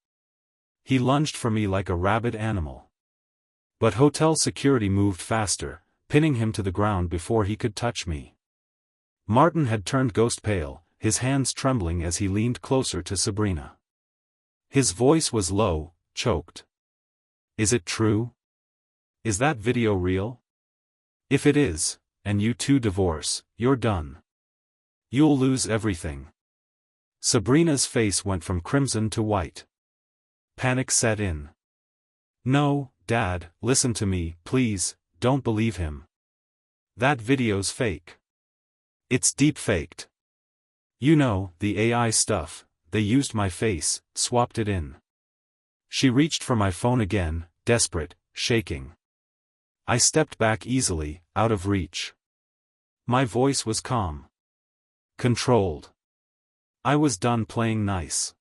He lunged for me like a rabid animal. But hotel security moved faster, pinning him to the ground before he could touch me. Martin had turned ghost pale, his hands trembling as he leaned closer to Sabrina. His voice was low, choked. "Is it true? Is that video real? If it is, and you two divorce, you're done. You'll lose everything." Sabrina's face went from crimson to white. Panic set in. "No, Dad, listen to me, please, don't believe him. That video's fake. It's deep-faked. You know, the AI stuff, they used my face, swapped it in." She reached for my phone again, desperate, shaking. I stepped back easily, out of reach. My voice was calm. Controlled. I was done playing nice.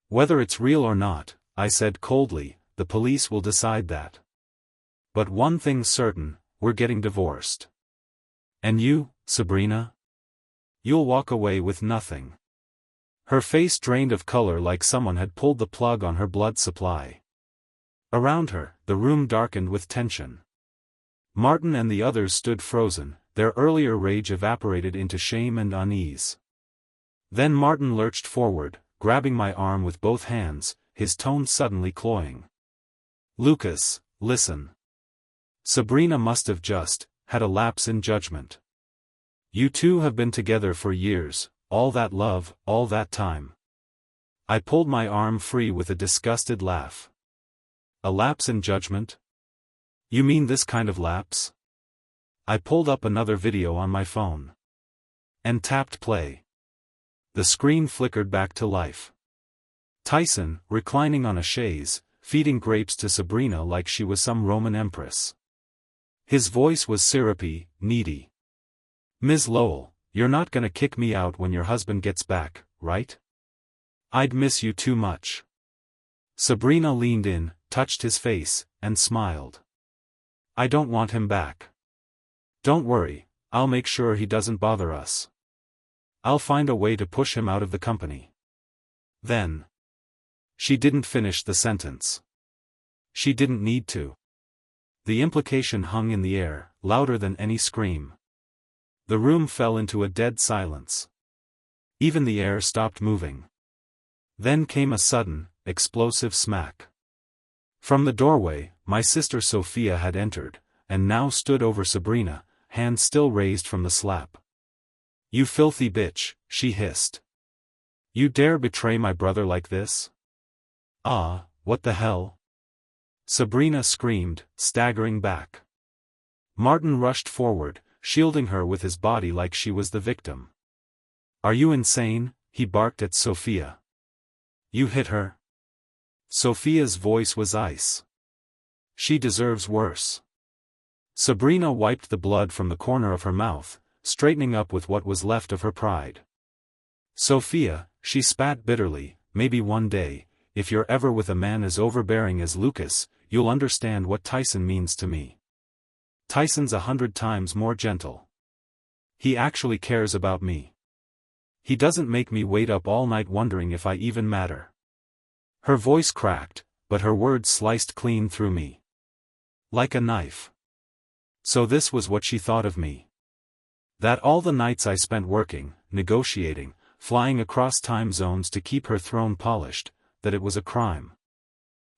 "Whether it's real or not," I said coldly, "the police will decide that. But one thing's certain, we're getting divorced. And you, Sabrina? You'll walk away with nothing." Her face drained of color like someone had pulled the plug on her blood supply. Around her, the room darkened with tension. Martin and the others stood frozen, their earlier rage evaporated into shame and unease. Then Martin lurched forward, grabbing my arm with both hands, his tone suddenly cloying. "Lucas, listen. Sabrina must have just had a lapse in judgment. You two have been together for years, all that love, all that time. I pulled my arm free with a disgusted laugh. A lapse in judgment? You mean this kind of lapse? I pulled up another video on my phone. And tapped play. The screen flickered back to life. Tyson, reclining on a chaise, feeding grapes to Sabrina like she was some Roman empress. His voice was syrupy, needy. Ms. Lowell, you're not gonna kick me out when your husband gets back, right? I'd miss you too much. Sabrina leaned in, touched his face, and smiled. I don't want him back. Don't worry, I'll make sure he doesn't bother us. I'll find a way to push him out of the company. Then. She didn't finish the sentence. She didn't need to. The implication hung in the air, louder than any scream. The room fell into a dead silence. Even the air stopped moving. Then came a sudden, explosive smack. From the doorway, my sister Sophia had entered, and now stood over Sabrina, hand still raised from the slap. You filthy bitch, she hissed. You dare betray my brother like this? Ah, what the hell? Sabrina screamed, staggering back. Martin rushed forward, shielding her with his body like she was the victim. Are you insane? He barked at Sophia. You hit her? Sophia's voice was ice. She deserves worse. Sabrina wiped the blood from the corner of her mouth, straightening up with what was left of her pride. Sophia, she spat bitterly, maybe one day, if you're ever with a man as overbearing as Lucas, you'll understand what Tyson means to me. Tyson's 100 times more gentle. He actually cares about me. He doesn't make me wait up all night wondering if I even matter. Her voice cracked, but her words sliced clean through me. Like a knife. So this was what she thought of me. That all the nights I spent working, negotiating, flying across time zones to keep her throne polished, that it was a crime.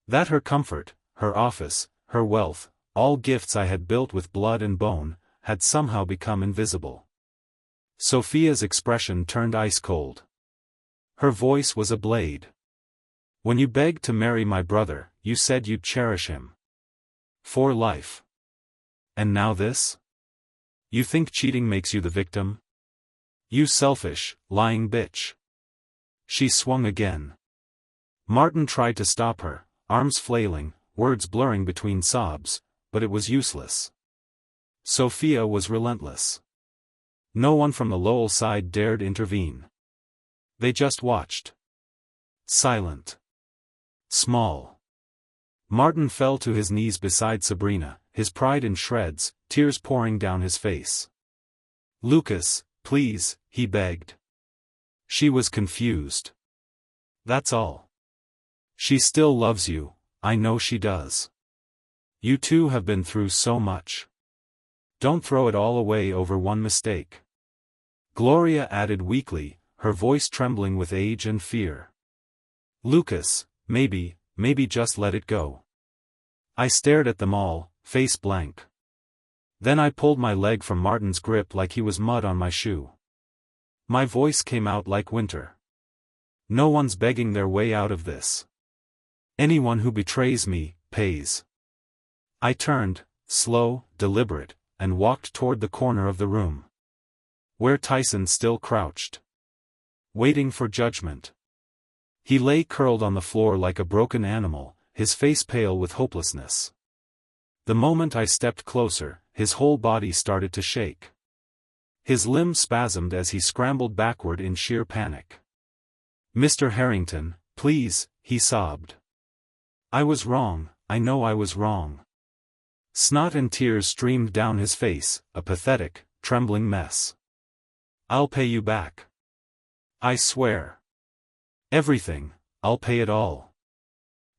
That her comfort, her office, her wealth, all gifts I had built with blood and bone, had somehow become invisible. Sophia's expression turned ice cold. Her voice was a blade. When you begged to marry my brother, you said you'd cherish him. For life. And now this? You think cheating makes you the victim? You selfish, lying bitch. She swung again. Martin tried to stop her, arms flailing, words blurring between sobs, but it was useless. Sophia was relentless. No one from the Lowell side dared intervene. They just watched. Silent. Small. Martin fell to his knees beside Sabrina, his pride in shreds, tears pouring down his face. Lucas, please, he begged. She was confused. That's all. She still loves you, I know she does. You two have been through so much. Don't throw it all away over one mistake. Gloria added weakly, her voice trembling with age and fear. Lucas, maybe just let it go. I stared at them all, face blank. Then I pulled my leg from Martin's grip like he was mud on my shoe. My voice came out like winter. No one's begging their way out of this. Anyone who betrays me, pays. I turned, slow, deliberate, and walked toward the corner of the room. Where Tyson still crouched. Waiting for judgment. He lay curled on the floor like a broken animal, his face pale with hopelessness. The moment I stepped closer, his whole body started to shake. His limbs spasmed as he scrambled backward in sheer panic. Mr. Harrington, please, he sobbed. I was wrong, I know I was wrong. Snot and tears streamed down his face, a pathetic, trembling mess. I'll pay you back. I swear. Everything, I'll pay it all.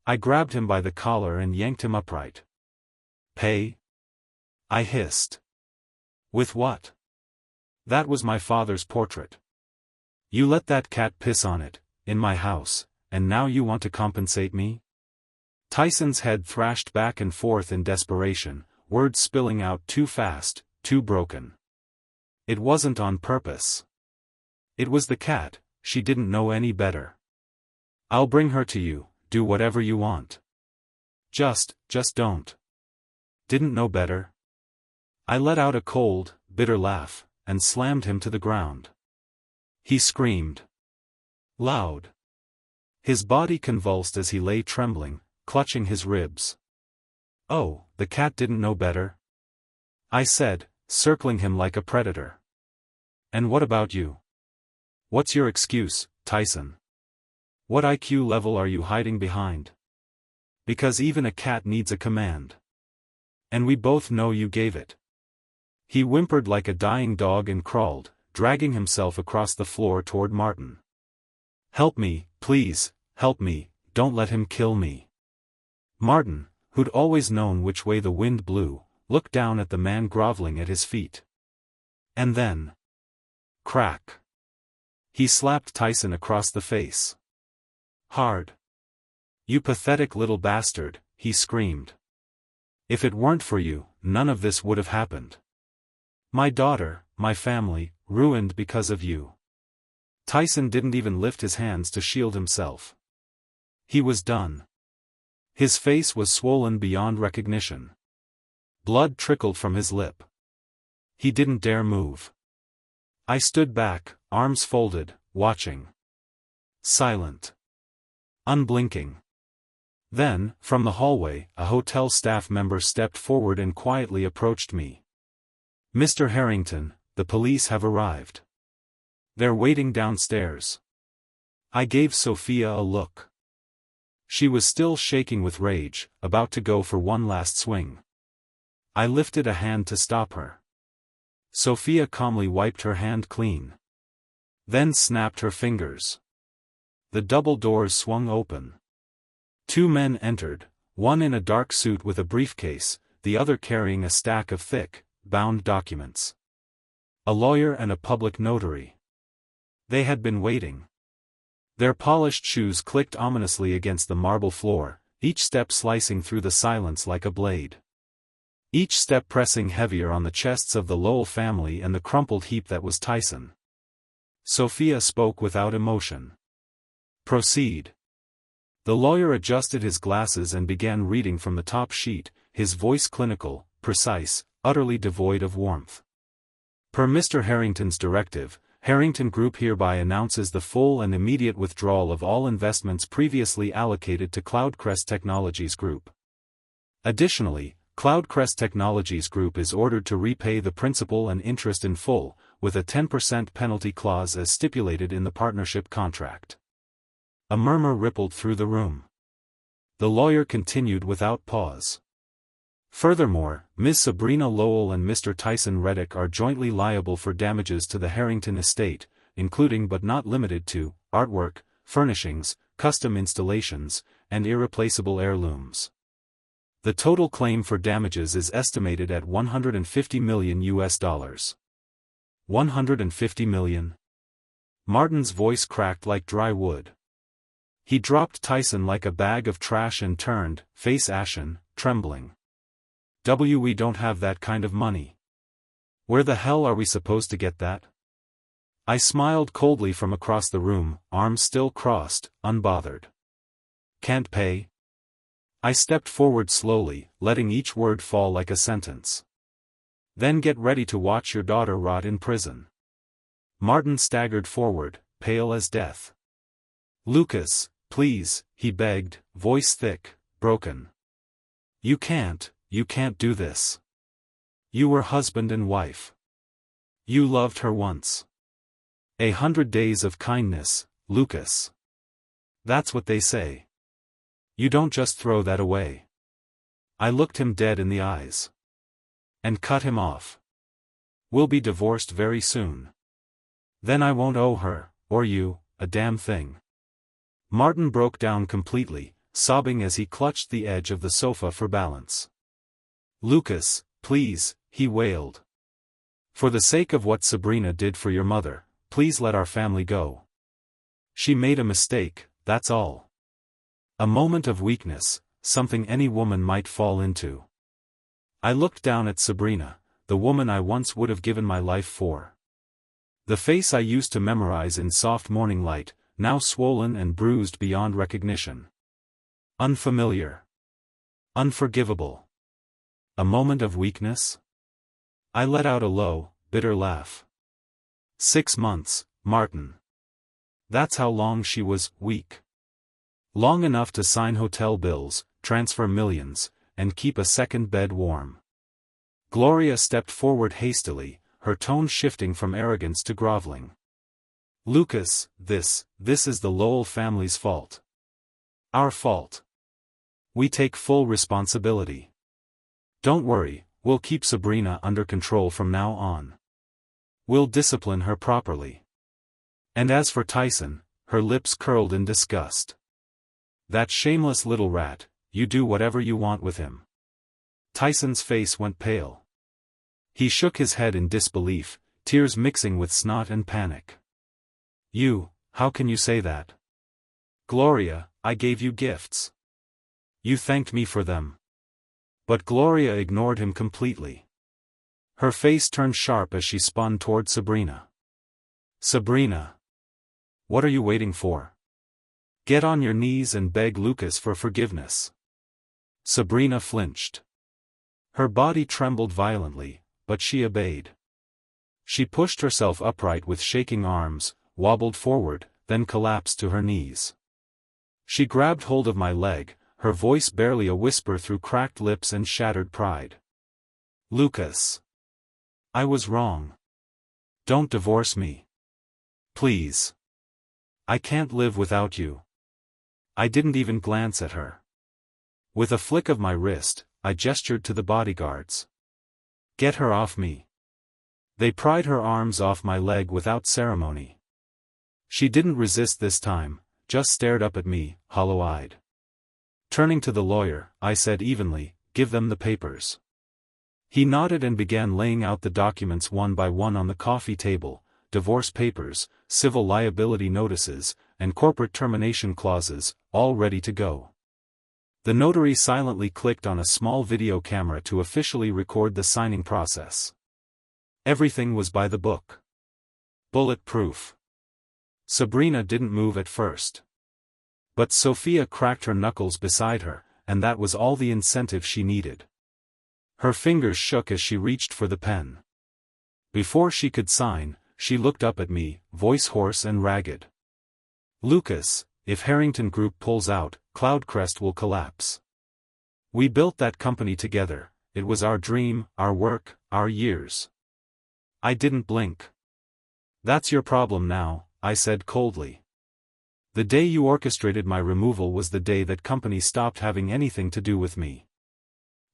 I grabbed him by the collar and yanked him upright. Pay? I hissed. With what? That was my father's portrait. You let that cat piss on it, in my house, and now you want to compensate me? Tyson's head thrashed back and forth in desperation, words spilling out too fast, too broken. It wasn't on purpose. It was the cat, she didn't know any better. I'll bring her to you, do whatever you want. Just don't. Didn't know better? I let out a cold, bitter laugh, and slammed him to the ground. He screamed. Loud. His body convulsed as he lay trembling, clutching his ribs. Oh, the cat didn't know better? I said, circling him like a predator. And what about you? What's your excuse, Tyson? What IQ level are you hiding behind? Because even a cat needs a command. And we both know you gave it. He whimpered like a dying dog and crawled, dragging himself across the floor toward Martin. Help me, please, help me, don't let him kill me. Martin, who'd always known which way the wind blew, looked down at the man groveling at his feet. And then... crack. He slapped Tyson across the face. Hard. You pathetic little bastard, he screamed. If it weren't for you, none of this would have happened. My daughter, my family, ruined because of you. Tyson didn't even lift his hands to shield himself. He was done. His face was swollen beyond recognition. Blood trickled from his lip. He didn't dare move. I stood back, arms folded, watching. Silent. Unblinking. Then, from the hallway, a hotel staff member stepped forward and quietly approached me. Mr. Harrington, the police have arrived. They're waiting downstairs. I gave Sophia a look. She was still shaking with rage, about to go for one last swing. I lifted a hand to stop her. Sophia calmly wiped her hand clean. Then snapped her fingers. The double doors swung open. Two men entered, one in a dark suit with a briefcase, the other carrying a stack of thick, bound documents. A lawyer and a public notary. They had been waiting. Their polished shoes clicked ominously against the marble floor, each step slicing through the silence like a blade. Each step pressing heavier on the chests of the Lowell family and the crumpled heap that was Tyson. Sophia spoke without emotion. Proceed. The lawyer adjusted his glasses and began reading from the top sheet, his voice clinical, precise, utterly devoid of warmth. Per Mr. Harrington's directive, Harrington Group hereby announces the full and immediate withdrawal of all investments previously allocated to Cloudcrest Technologies Group. Additionally, Cloudcrest Technologies Group is ordered to repay the principal and interest in full, with a 10% penalty clause as stipulated in the partnership contract. A murmur rippled through the room. The lawyer continued without pause. Furthermore, Ms. Sabrina Lowell and Mr. Tyson Reddick are jointly liable for damages to the Harrington estate, including but not limited to, artwork, furnishings, custom installations, and irreplaceable heirlooms. The total claim for damages is estimated at $150 million. $150 million? Martin's voice cracked like dry wood. He dropped Tyson like a bag of trash and turned, face ashen, trembling. We don't have that kind of money. Where the hell are we supposed to get that? I smiled coldly from across the room, arms still crossed, unbothered. Can't pay? I stepped forward slowly, letting each word fall like a sentence. Then get ready to watch your daughter rot in prison. Martin staggered forward, pale as death. Lucas, please, he begged, voice thick, broken. You can't do this. You were husband and wife. You loved her once. 100 days of kindness, Lucas. That's what they say. You don't just throw that away. I looked him dead in the eyes. And cut him off. We'll be divorced very soon. Then I won't owe her, or you, a damn thing. Martin broke down completely, sobbing as he clutched the edge of the sofa for balance. Lucas, please, he wailed. For the sake of what Sabrina did for your mother, please let our family go. She made a mistake, that's all. A moment of weakness, something any woman might fall into. I looked down at Sabrina, the woman I once would have given my life for. The face I used to memorize in soft morning light, now swollen and bruised beyond recognition. Unfamiliar. Unforgivable. A moment of weakness? I let out a low, bitter laugh. 6 months, Martin. That's how long she was weak. Long enough to sign hotel bills, transfer millions, and keep a second bed warm. Gloria stepped forward hastily, her tone shifting from arrogance to groveling. Lucas, this is the Lowell family's fault. Our fault. We take full responsibility. Don't worry, we'll keep Sabrina under control from now on. We'll discipline her properly. And as for Tyson, her lips curled in disgust. That shameless little rat, you do whatever you want with him. Tyson's face went pale. He shook his head in disbelief, tears mixing with snot and panic. How can you say that? Gloria, I gave you gifts. You thanked me for them. But Gloria ignored him completely. Her face turned sharp as she spun toward Sabrina. Sabrina. What are you waiting for? Get on your knees and beg Lucas for forgiveness. Sabrina flinched. Her body trembled violently, but she obeyed. She pushed herself upright with shaking arms, wobbled forward, then collapsed to her knees. She grabbed hold of my leg, her voice barely a whisper through cracked lips and shattered pride. Lucas. I was wrong. Don't divorce me. Please. I can't live without you. I didn't even glance at her. With a flick of my wrist, I gestured to the bodyguards. Get her off me. They pried her arms off my leg without ceremony. She didn't resist this time, just stared up at me, hollow-eyed. Turning to the lawyer, I said evenly, give them the papers. He nodded and began laying out the documents one by one on the coffee table, divorce papers, civil liability notices, and corporate termination clauses, all ready to go. The notary silently clicked on a small video camera to officially record the signing process. Everything was by the book. Bulletproof. Sabrina didn't move at first. But Sophia cracked her knuckles beside her, and that was all the incentive she needed. Her fingers shook as she reached for the pen. Before she could sign, she looked up at me, voice hoarse and ragged. Lucas, if Harrington Group pulls out, Cloudcrest will collapse. We built that company together, it was our dream, our work, our years. I didn't blink. That's your problem now, I said coldly. The day you orchestrated my removal was the day that company stopped having anything to do with me.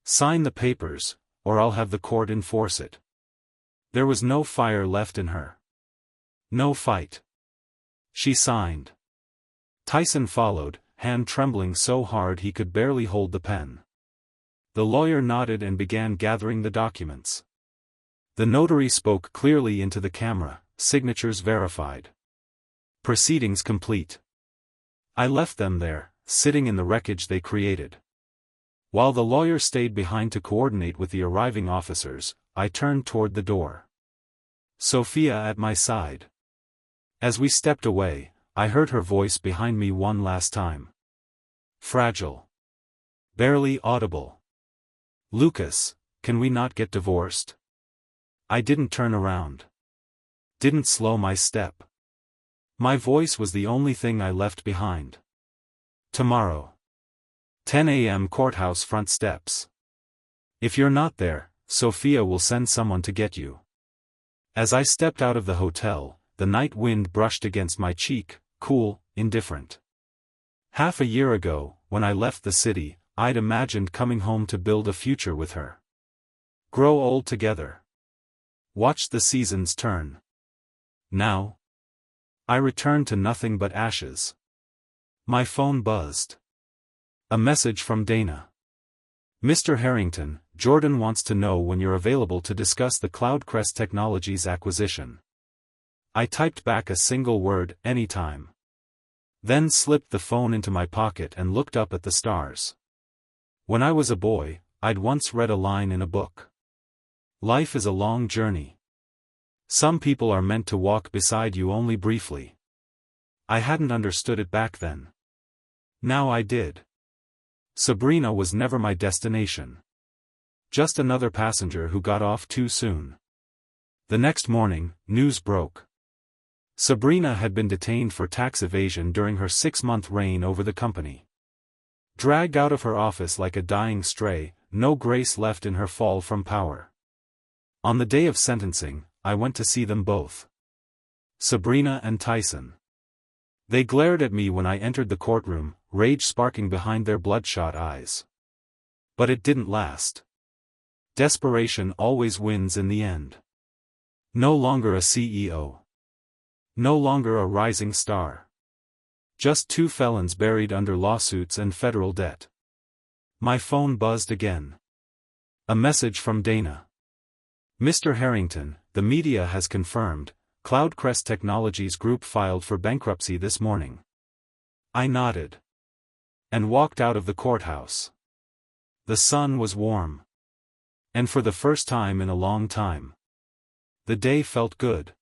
Sign the papers, or I'll have the court enforce it. There was no fire left in her. No fight. She signed. Tyson followed, hand trembling so hard he could barely hold the pen. The lawyer nodded and began gathering the documents. The notary spoke clearly into the camera, signatures verified. Proceedings complete. I left them there, sitting in the wreckage they created. While the lawyer stayed behind to coordinate with the arriving officers, I turned toward the door. Sophia at my side. As we stepped away, I heard her voice behind me one last time. Fragile. Barely audible. Lucas, can we not get divorced? I didn't turn around. Didn't slow my step. My voice was the only thing I left behind. Tomorrow. 10 a.m. courthouse front steps. If you're not there, Sophia will send someone to get you. As I stepped out of the hotel, the night wind brushed against my cheek, cool, indifferent. Half a year ago, when I left the city, I'd imagined coming home to build a future with her. Grow old together. Watch the seasons turn. Now, I returned to nothing but ashes. My phone buzzed. A message from Dana. Mr. Harrington, Jordan wants to know when you're available to discuss the Cloudcrest Technologies acquisition. I typed back a single word, anytime. Then slipped the phone into my pocket and looked up at the stars. When I was a boy, I'd once read a line in a book. Life is a long journey. Some people are meant to walk beside you only briefly. I hadn't understood it back then. Now I did. Sabrina was never my destination. Just another passenger who got off too soon. The next morning, news broke. Sabrina had been detained for tax evasion during her 6-month reign over the company. Dragged out of her office like a dying stray, no grace left in her fall from power. On the day of sentencing, I went to see them both. Sabrina and Tyson. They glared at me when I entered the courtroom, rage sparking behind their bloodshot eyes. But it didn't last. Desperation always wins in the end. No longer a CEO. No longer a rising star. Just 2 felons buried under lawsuits and federal debt. My phone buzzed again. A message from Dana. Mr. Harrington, the media has confirmed, Cloudcrest Technologies Group filed for bankruptcy this morning. I nodded. And walked out of the courthouse. The sun was warm. And for the first time in a long time. The day felt good.